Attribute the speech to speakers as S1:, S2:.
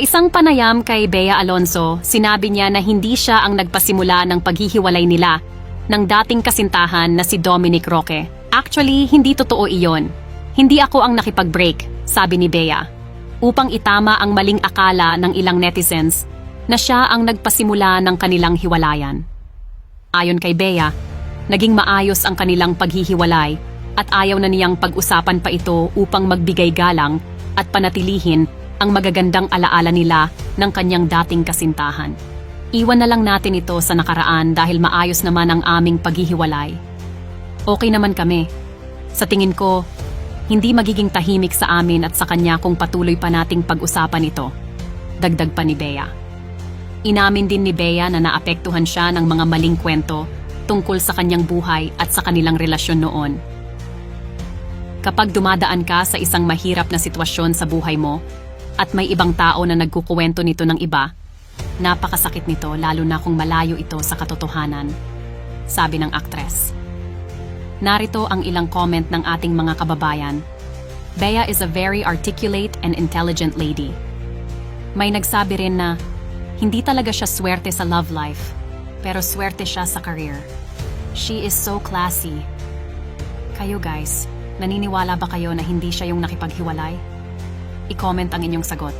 S1: Sa isang panayam kay Bea Alonzo, sinabi niya na hindi siya ang nagpasimula ng paghihiwalay nila ng dating kasintahan na si Dominic Roque. Actually, hindi totoo iyon. Hindi ako ang nakipag-break, sabi ni Bea, upang itama ang maling akala ng ilang netizens na siya ang nagpasimula ng kanilang hiwalayan. Ayon kay Bea, naging maayos ang kanilang paghihiwalay at ayaw na niyang pag-usapan pa ito upang magbigay galang at panatilihin ang magagandang alaala nila ng kanyang dating kasintahan. Iwan na lang natin ito sa nakaraan dahil maayos naman ang aming paghihiwalay. Okay naman kami. Sa tingin ko, hindi magiging tahimik sa amin at sa kanya kung patuloy pa nating pag-usapan ito. Dagdag pa ni Bea. Inamin din ni Bea na naapektuhan siya ng mga maling kwento tungkol sa kanyang buhay at sa kanilang relasyon noon. Kapag dumadaan ka sa isang mahirap na sitwasyon sa buhay mo, at may ibang tao na nagkukuwento nito ng iba, napakasakit nito lalo na kung malayo ito sa katotohanan, sabi ng aktres. Narito ang ilang comment ng ating mga kababayan. Bea is a very articulate and intelligent lady. May nagsabi rin na, hindi talaga siya swerte sa love life, pero swerte siya sa career. She is so classy. Kayo guys, naniniwala ba kayo na hindi siya yung nakipaghiwalay? I-comment ang inyong sagot.